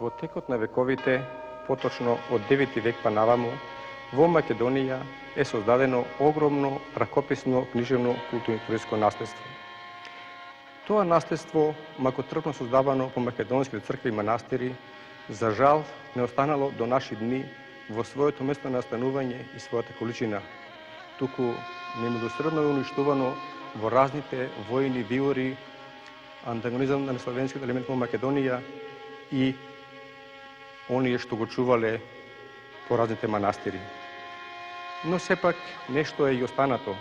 Во текот на вековите, поточно од 9 век па наваму, во Македонија е создадено огромно ракописно книжевно културно-историско наследство. Тоа наследство, мако трпно создавано по македонските цркви и манастири, за жал не останало до наши дни во своето место на настанување и својата количина, туку немилосредно е уништувано во разните војни виори, антагонизам на славенскиот елемент во Македонија и оние што го чувале по разните манастири. Но сепак нешто е и останато.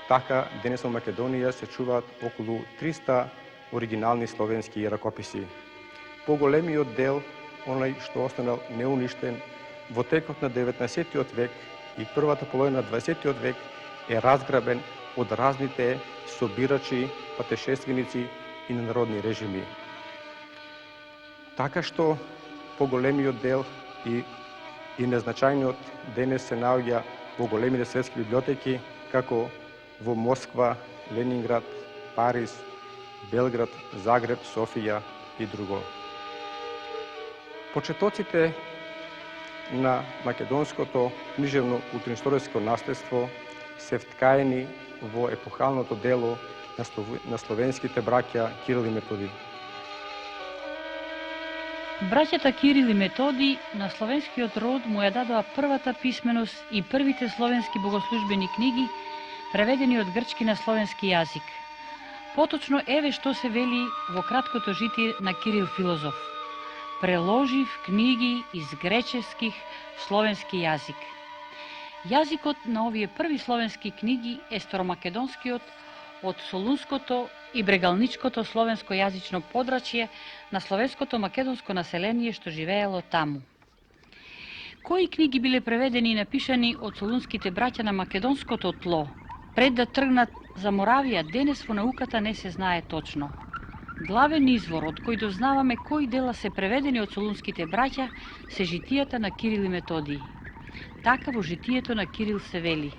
Така, денес во Македонија се чуваат околу 300 оригинални словенски ракописи. Поголемиот дел, оној што останал неуништен, во текот на 19 век и првата половина на 20 век е разграбен од разните собирачи, патешественици и на народни режими. Така што поголемиот дел и незначајниот денес се наоѓа во големите светски библиотеки, како во Москва, Ленинград, Париз, Белград, Загреб, Софија и друго. Почетоците на македонското книжевно културно-историско наследство се вткаени во епохалното дело на словенските браќа Кирил и Методи. Браќата Кирил и Методи на словенскиот род му ја дадоа првата писменост и првите словенски богослужбени книги, преведени од грчки на словенски јазик. Поточно еве што се вели во краткото житие на Кирил филозоф. Преложив книги из греческих в словенски јазик. Јазикот на овие први словенски книги е старомакедонскиот од Солунското и Брегалничкото словенско јазично подрачје на словенското македонско население што живеело таму. Кои книги биле преведени и напишани од солунските браќа на македонското тло, пред да тргнат за Моравија, денес во науката не се знае точно. Главен извор од кој дознаваме кои дела се преведени од солунските браќа се житијата на Кирил и Методиј. Така во житието на Кирил се вели: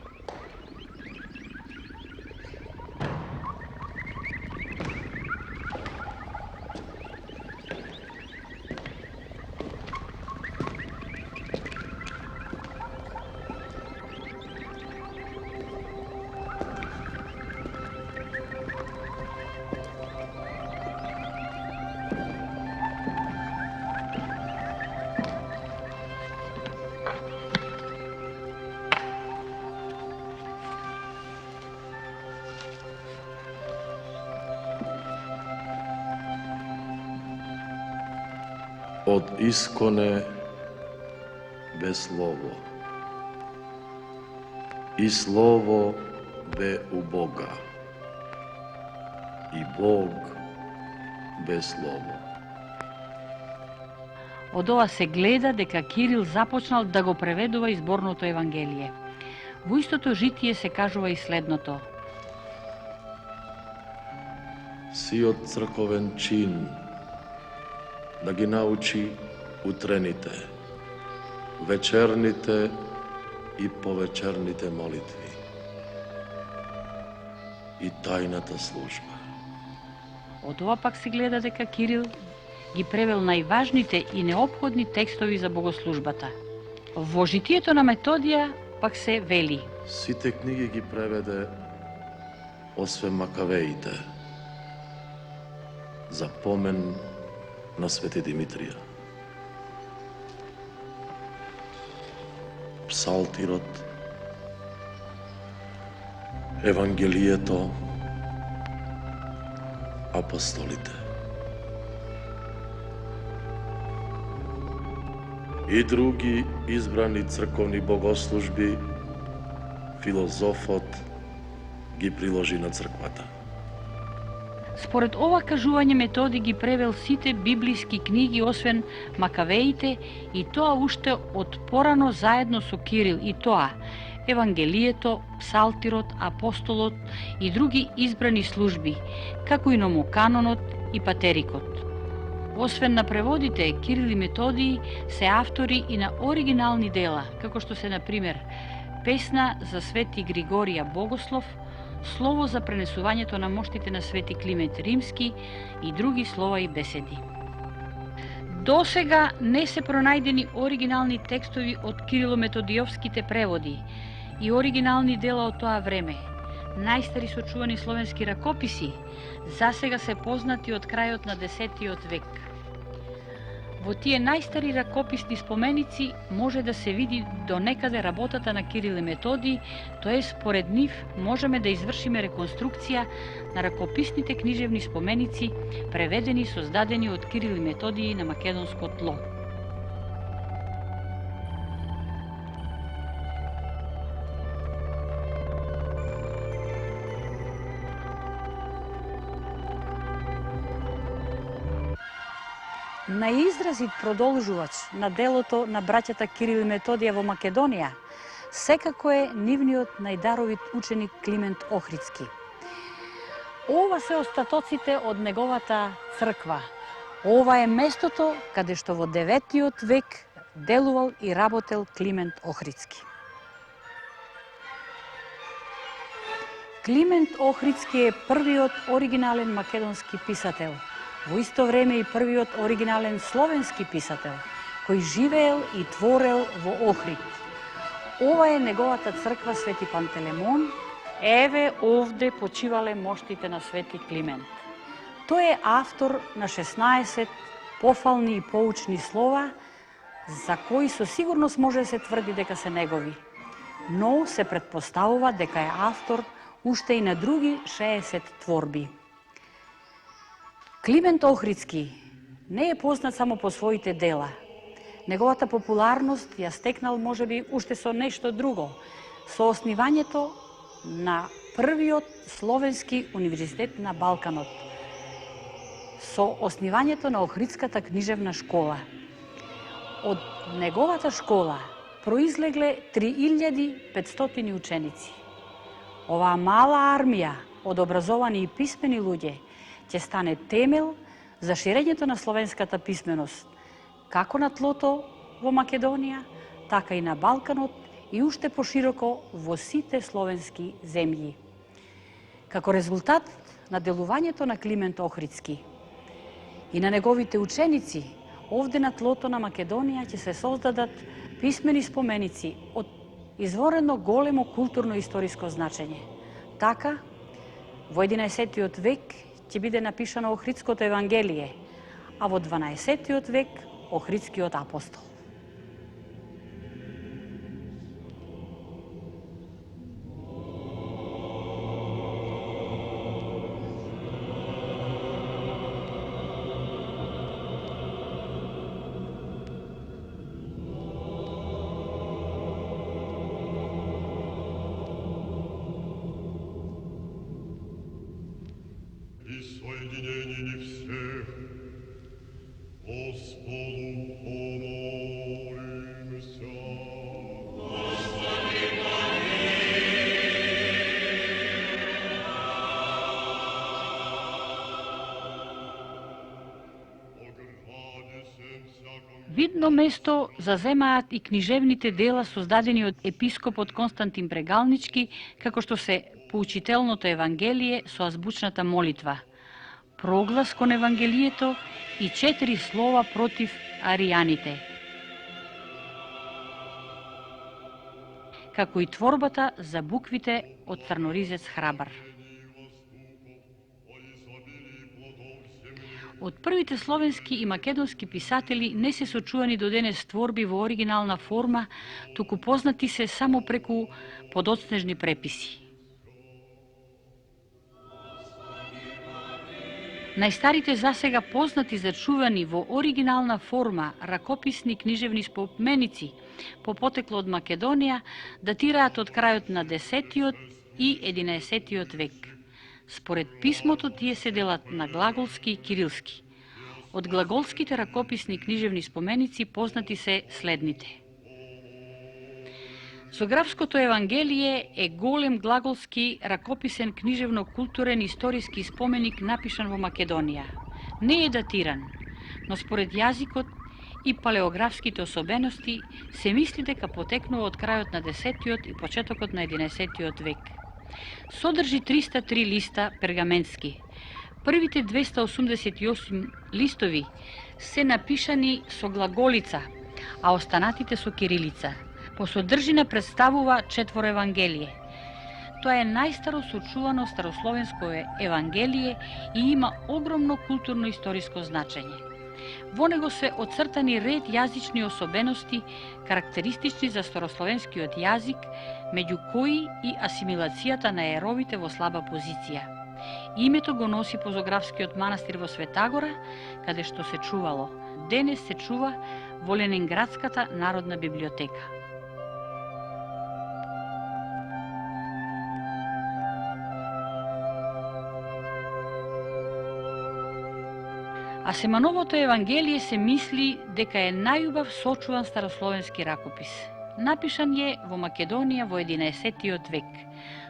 Од исконе бе Слово, и Слово бе у Бога, и Бог бе Слово. Од ова се гледа дека Кирил започнал да го преведува изборното Евангелие. Во истото житие се кажува и следното: Сиот црковен чин да ги научи утрените, вечерните и повечерните молитви и тајната служба. Од ова пак се гледа дека Кирил ги превел најважните и неопходни текстови за богослужбата. Во житието на Методија пак се вели: Сите книги ги преведе освен Макавеите, за помен на Свети Димитрија. Псалтирот, Евангелието, апостолите. И други избрани црковни богослужби, филозофот ги приложи на црквата. Според ова кажување Методи ги превел сите библиски книги освен Макавеите, и тоа уште од порано заедно со Кирил, и тоа Евангелието, Псалтирот, Апостолот и други избрани служби, како и Номоканонот и Патерикот. Освен на преводите, Кирил и Методиј се автори и на оригинални дела, како што се, например, Песна за Свети Григорија Богослов, Слово за пренесувањето на моштите на Свети Климент Римски и други слова и беседи. До сега не се пронајдени оригинални текстови од Кирило-Методиовските преводи и оригинални дела од тоа време. Најстари сочувани словенски ракописи засега се познати од крајот на 10 век. Во тие најстари ракописни споменици може да се види до некаде работата на Кирил и Методий, тоа според нив можеме да извршиме реконструкција на ракописните книжевни споменици, преведени и создадени од Кирил и Методий на македонско тло. Најизразит продолжувач на делото на браќата Кирил и Методија во Македонија секако е нивниот најдаровит ученик Климент Охридски. Ова се остатоците од неговата црква. Ова е местото каде што во 9 век делувал и работел Климент Охридски. Климент Охридски е првиот оригинален македонски писател, во исто време и првиот оригинален словенски писател, кој живеел и творел во Охрид. Ова е неговата црква Свети Пантелемон. Еве овде почивале моштите на Свети Климент. Тој е автор на 16 пофални и поучни слова, за кои со сигурност може да се тврди дека се негови, но се претпоставува дека е автор уште и на други 60 творби. Климент Охридски не е познат само по своите дела. Неговата популарност ја стекнал можеби уште со нешто друго, со основањето на првиот словенски универзитет на Балканот, со основањето на Охридската книжевна школа. Од неговата школа произлегле 3500 ученици. Оваа мала армија од образовани и писмени луѓе ќе стане темел за ширењето на словенската писменост, како на тлото во Македонија, така и на Балканот и уште пошироко во сите словенски земји. Како резултат на делувањето на Климент Охридски и на неговите ученици, овде на тлото на Македонија ќе се создадат писмени споменици од изворено големо културно-историско значење. Така, во 11 век ќе биде напишано Охридското Евангелие, а во 12 век Охридскиот апостол. Видно место заземаат и книжевните дела создадени од епископот Константин Брегалнички, како што се поучителното Евангелие со азбучната молитва, проглас кон Евангелието и 4 слова против аријаните, како и творбата за буквите од Црноризец Храбар. Од првите словенски и македонски писатели не се сочувани до денес творби во оригинална форма, туку познати се само преку подоцнежни преписи. Најстарите засега познати зачувани во оригинална форма ракописни книжевни споменици по потекло од Македонија датираат од крајот на 10 и 11 век. Според писмото тие се делат на глаголски и кирилски. Од глаголските ракописни книжевни споменици познати се следните. Зографското Евангелие е голем глаголски ракописен книжевно-културен историски споменик напишан во Македонија. Не е датиран, но според јазикот и палеографските особености се мисли дека потекнува од крајот на 10 и почетокот на 11 век. Содржи 303 листа пергаменски. Првите 288 листови се напишани со глаголица, а останатите со кирилица. По содржина представува 4 евангелие. Тоа е најстаро сочувано старословенско евангелие и има огромно културно-историско значење. Во него се оцртани ред јазични особености, карактеристични за старословенскиот јазик, меѓу кои и асимилацијата на еровите во слаба позиција. Името го носи позографскиот манастир во Светагора, каде што се чувало. Денес се чува во Ленинградската народна библиотека. Асемановото евангелие се мисли дека е најубав сочуван старословенски ракопис. Напишан е во Македонија во 11 век.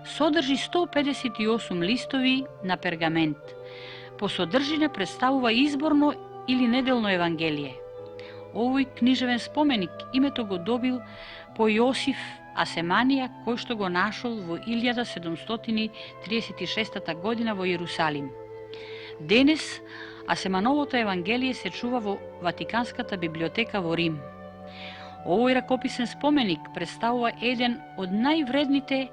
Содржи 158 листови на пергамент. По содржина представува изборно или неделно евангелие. Овој книжевен споменик името го добил по Јосиф Асеманија, кој што го нашол во 1736 година во Јерусалим. Денес Асемановото евангелие се чува во Ватиканската библиотека во Рим. Овој ракописен споменик представува еден од највредните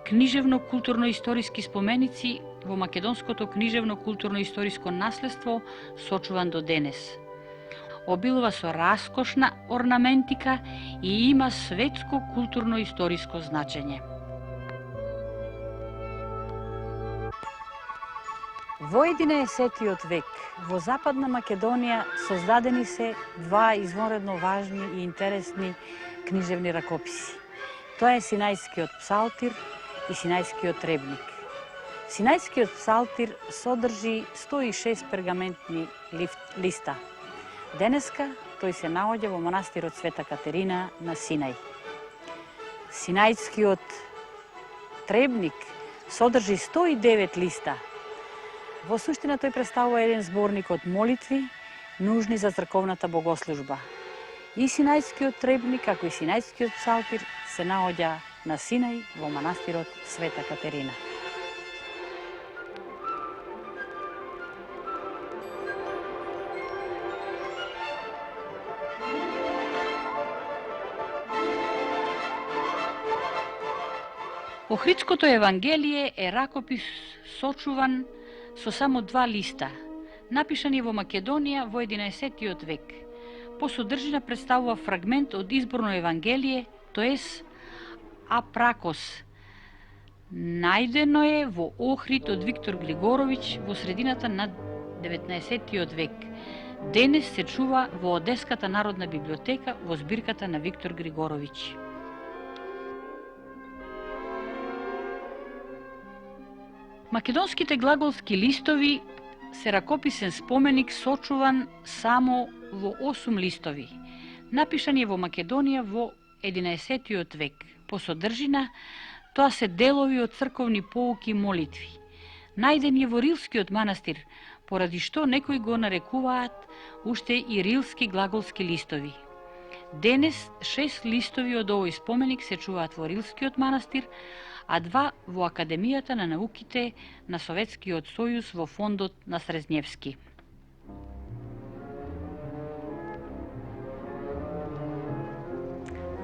книжевно-културно-историски споменици во македонското книжевно-културно-историско наследство, сочуван до денес. Обилува со раскошна орнаментика и има светско културно-историско значење. Во 11 век во Западна Македонија создадени се два извонредно важни и интересни книжевни ракописи. Тоа е Синајскиот псалтир и Синајскиот требник. Синајскиот псалтир содржи 106 пергаментни листа. Денеска тој се наоѓа во манастирот Света Катерина на Синај. Синајскиот требник содржи 109 листа. Во суштина тој представува еден зборник од молитви, нужни за црковната богослужба. И Синајскиот требник, како и Синајскиот псалтир, се наоѓа на Синај во манастирот Света Катерина. Охридското евангелие е ракопис сочуван со само два листа, напишани во Македонија во 11 век. По содржина представува фрагмент од изборно евангелие, тоест Апракос. Најдено е во Охрид од Виктор Григоровиќ во средината на 19 век. Денес се чува во Одеската народна библиотека во збирката на Виктор Григоровиќ. Македонските глаголски листови се ракописен споменик сочуван само во 8 листови. Напишан е во Македонија во 11 век. По содржина, тоа се делови од црковни поуки и молитви. Најден е во Рилскиот манастир, поради што некои го нарекуваат уште и рилски глаголски листови. Денес 6 листови од овој споменик се чуваат во Рилскиот манастир, а 2 во Академијата на науките на Советскиот сојуз во фондот на Срезневски.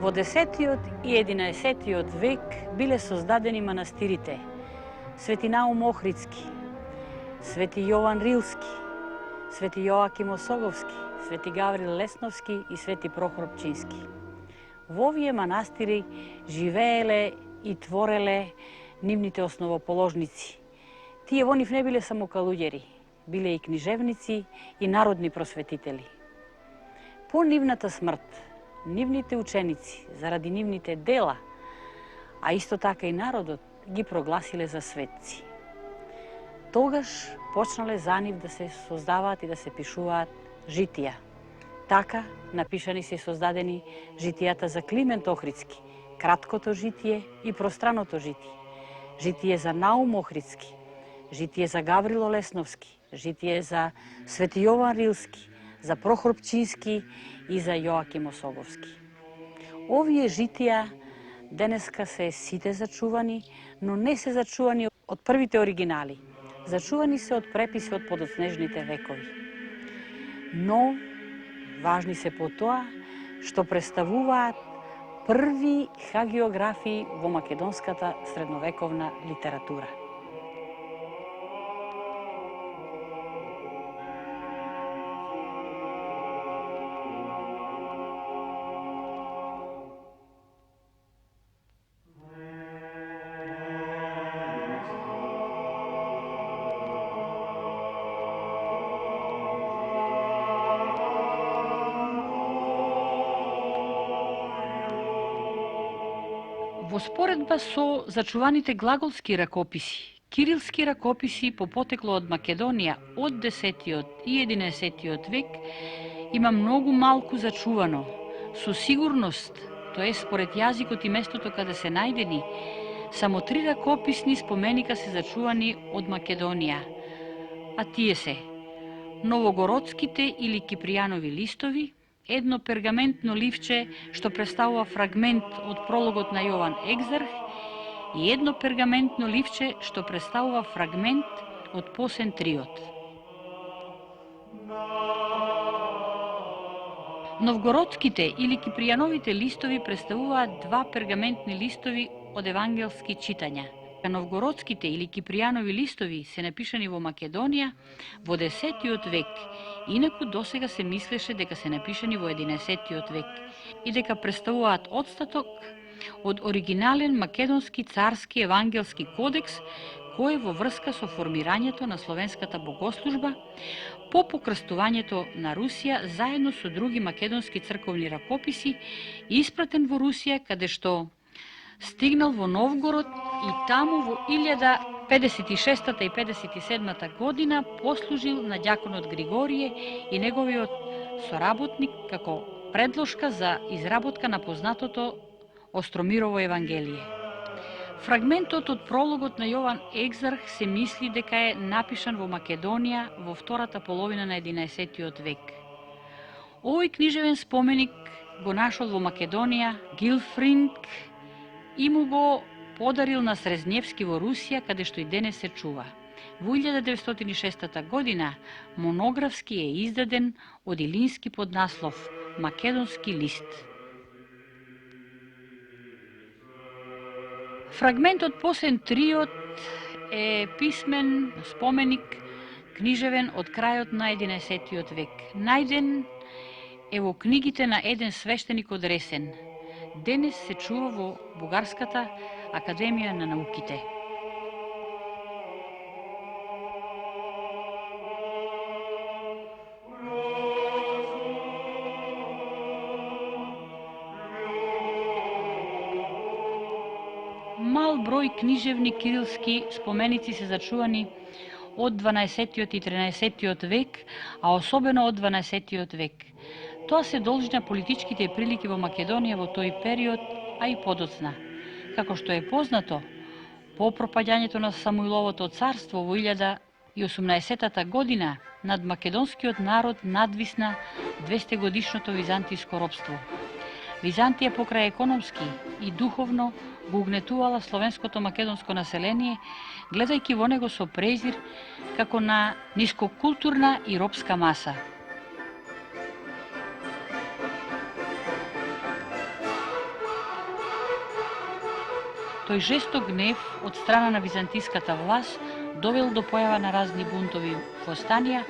Во 10 и 11 век биле создадени манастирите Свети Наум Охридски, Свети Јован Рилски, Свети Јоаким Осоговски, Свети Гаврил Лесновски и Свети Прохор Пчински. Во овие манастири живееле и твореле нивните основоположници. Тие во нив не биле само калуѓери, биле и книжевници и народни просветители. По нивната смрт, нивните ученици, заради нивните дела, а исто така и народот, ги прогласиле за светци. Тогаш почнале за нив да се создаваат и да се пишуваат житија. Така напишани се создадени житијата за Климент Охридски, краткото житие и пространото житие, житие за Наум Охридски, житие за Гаврило Лесновски, житие за Свети Јован Рилски, за Прохор Пчински и за Јоаким Осоговски. Овие житија денеска се сите зачувани, но не се зачувани од првите оригинали. Зачувани се од преписи од подоцнежните векови. Но, важни се по тоа, што представуваат први хагиографии во македонската средновековна литература. Во споредба со зачуваните глаголски ракописи, кирилски ракописи по потекло од Македонија од 10 и 11 век има многу малку зачувано. Со сигурност, тоа е според јазикот и местото каде се најдени, само 3 ракописни споменика се зачувани од Македонија, а тие се новогородските или кипријанови листови, едно пергаментно ливче што представува фрагмент од прологот на Јован Екзарх и едно пергаментно ливче што представува фрагмент од Посен Триот. Новгородските или кипријановите листови представуваат 2 пергаментни листови од евангелски читања. Новгородските или кипријанови листови се напишани во Македонија во 10 век, инаку досега се мислеше дека се напишани во 11 век и дека представуваат отстаток од оригинален македонски царски евангелски кодекс кој е во врска со формирањето на словенската богослужба по покрстувањето на Русија заедно со други македонски црковни ракописи, испратен во Русија каде што стигнал во Новгород и таму во 1056 и 57 година послужил на ѓаконот Григорije и неговиот соработник како предложка за изработка на познатото Остромирово Евангелие. Фрагментот од прологот на Јован Екзарх се мисли дека е напишан во Македонија во втората половина на 11 век. Овој книжевен споменик го нашол во Македонија Гилфринг и му го подарил на Срезневски во Русија, каде што и денес се чува. Во 1906 година монографски е издаден од Илински под наслов Македонски лист. Фрагментот Посен Триот е писмен споменик книжевен од крајот на 11 век. Најден е во книгите на еден свештеник од Ресен. Денес се чува во Бугарската академија на науките. Мал број книжевни кирилски споменици се зачувани од 12 и 13 век, а особено од 12 век. Тоа се должи на политичките прилики во Македонија во тој период, а и подоцна. Како што е познато, по пропаѓањето на Самуиловото царство во 1018 година над македонскиот народ надвисна 200 годишното византиско робство. Византија покрај економски и духовно го угнетувала словенското македонско население, гледајќи во него со презир како на нискокултурна и робска маса. Тој жесток гнев од страна на византиската власт довел до појава на разни бунтови востанија,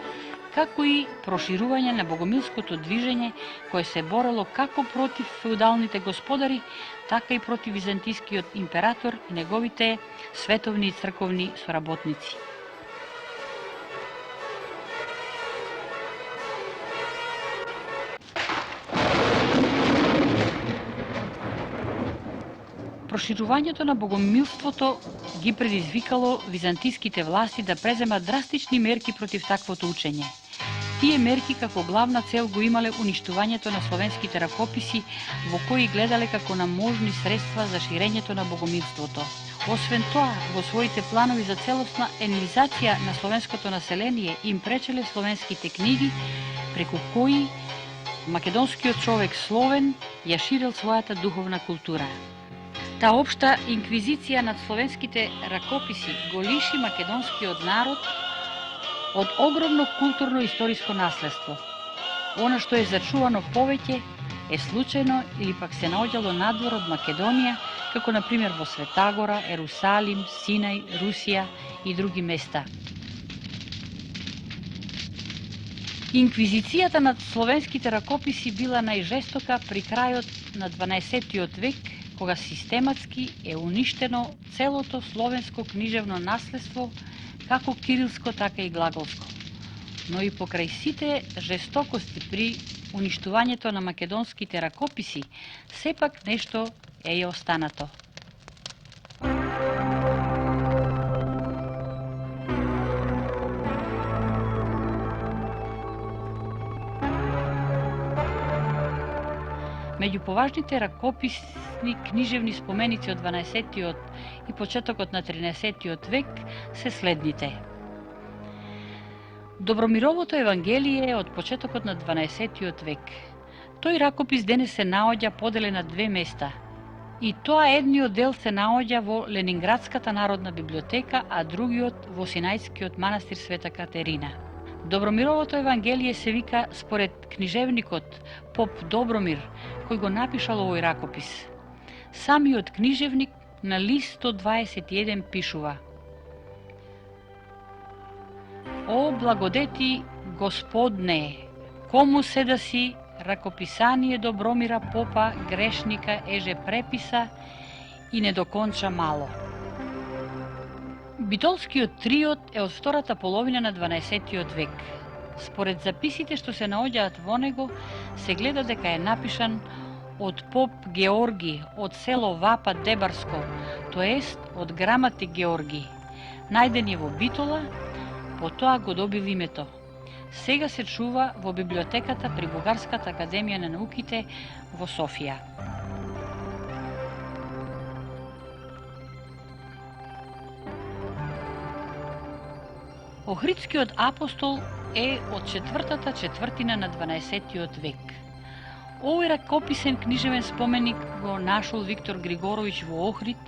како и проширување на богомилското движење кое се борело како против феудалните господари, така и против византискиот император и неговите световни и црковни соработници. Проширувањето на богомилството ги предизвикало византиските власти да преземат драстични мерки против таквото учење. Тие мерки како главна цел го имале уништувањето на словенските ракописи, во кои гледале како на можни средства за ширењето на богомилството. Освен тоа, во своите планови за целосна енлизација на словенското население им пречеле словенските книги, преку кои македонскиот човек Словен ја ширил својата духовна култура. Та општа инквизиција над словенските ракописи го лиши македонскиот народ од огромно културно-историско наследство. Она што е зачувано повеќе е случајно или пак се наоѓало надвор од Македонија, како на пример во Светагора, Ерусалим, Синај, Русија и други места. Инквизицијата над словенските ракописи била најжестока при крајот на 12 век, кога систематски е уништено целото словенско книжевно наследство, како кирилско, така и глаголско. Но и покрај сите жестокости при уништувањето на македонските ракописи, сепак нешто е останато. Меѓу поважните ракописни книжевни споменици од 12-тиот и почетокот на 13-тиот век се следните. Добромировото Евангелие е од почетокот на 12-тиот век. Тој ракопис денес се наоѓа поделен на две места. И тоа едниот дел се наоѓа во Ленинградската народна библиотека, а другиот во Синајскиот манастир Света Катерина. Добромировото Евангелие се вика според книжевникот поп Добромир, кој го напишал овој ракопис. Самиот книжевник на лист 121 пишува: О благодети Господне, кому се да си ракописание Добромира попа грешника еже преписа и не доконча мало. Битолскиот триот е од втората половина на 12-тиот век. Според записите што се наоѓаат во него, се гледа дека е напишан од поп Георги од село Вапа Дебарско, тоест од граматик Георги. Најден е во Битола, потоа го добил името. Сега се чува во библиотеката при Бугарската академија на науките во Софија. Охридскиот апостол е од четвртата четвртина на 12-тиот век. Овој ракописен книжевен споменик го нашол Виктор Григоровиќ во Охрид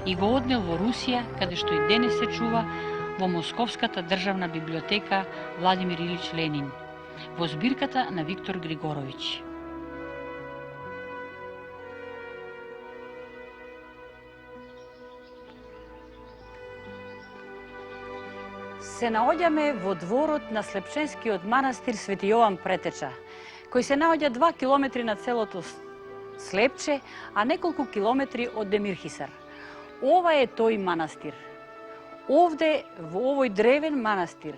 и го однел во Русија, каде што и денес се чува во Московската државна библиотека Владимир Илич Ленин, во збирката на Виктор Григоровиќ. Се наоѓаме во дворот на Слепченскиот манастир Свети Јован Претеча, кој се наоѓа 2 километри на целото Слепче, а неколку километри од Демирхисар. Ова е тој манастир. Овде, во овој древен манастир,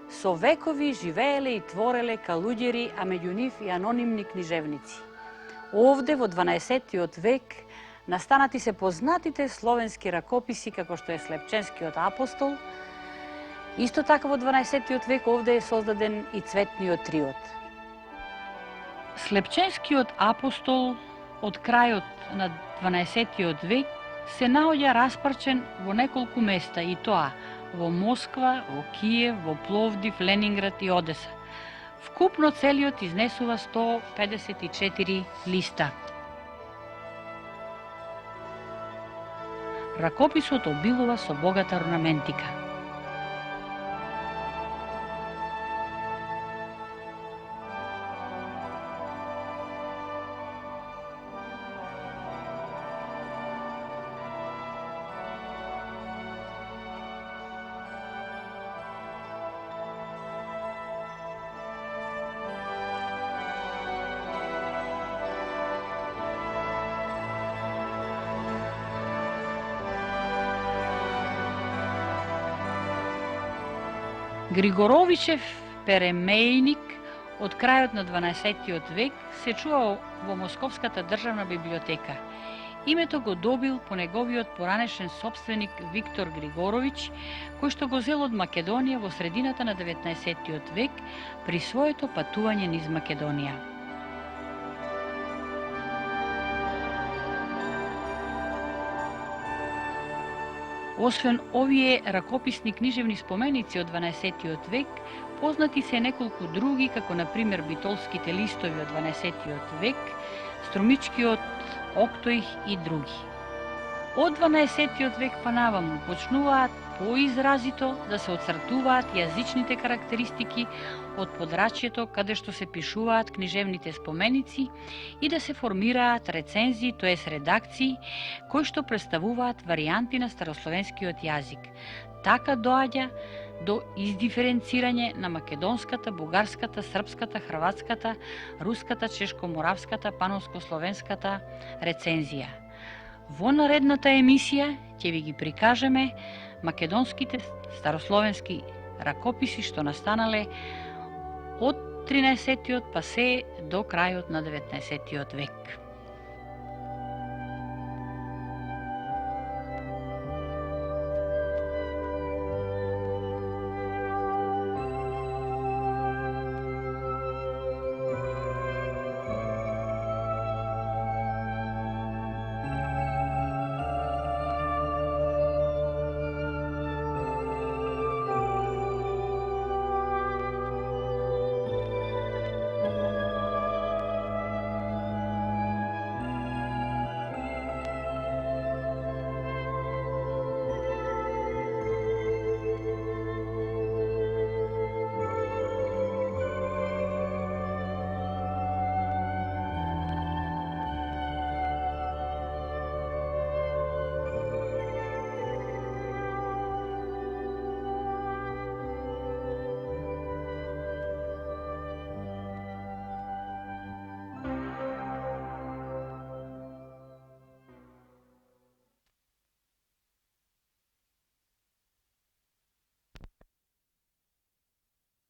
со векови живееле и твореле калуѓери, а меѓу нив и анонимни книжевници. Овде, во 12-тиот век, настанати се познатите словенски ракописи, како што е Слепченскиот апостол. Исто така во 12-тиот век овде е создаден и Цветниот триот. Слепченскиот апостол од крајот на 12-тиот век се наоѓа распарчен во неколку места, и тоа во Москва, во Киев, во Пловдив, Ленинград и Одеса. Вкупно целиот изнесува 154 листа. Ракописот обилува со богата орнаментика. Григоровичев перемејник од крајот на 12-тиот век се чува во Московската државна библиотека. Името го добил по неговиот поранешен собственик Виктор Григоровиќ, кој што го зел од Македонија во средината на 19-тиот век при своето патување низ Македонија. Освен овие ракописни книжевни споменици од 12-тиот век, познати се неколку други, како на пример битолските листови од 12-тиот век, Струмичкиот Октоих и други. Од 12. век па наваму почнуваат поизразито да се оцртуваат јазичните карактеристики од подрачјето каде што се пишуваат книжевните споменици и да се формираат рецензии, тоест редакции, кои што представуваат варијанти на старословенскиот јазик. Така доаѓа до издиференцирање на македонската, бугарската, српската, хрватската, руската, чешко-моравската, пановско-словенската рецензија. Во наредната емисија ќе ви ги прикажеме македонските старословенски ракописи што настанале од 13. па се до крајот на 19. век.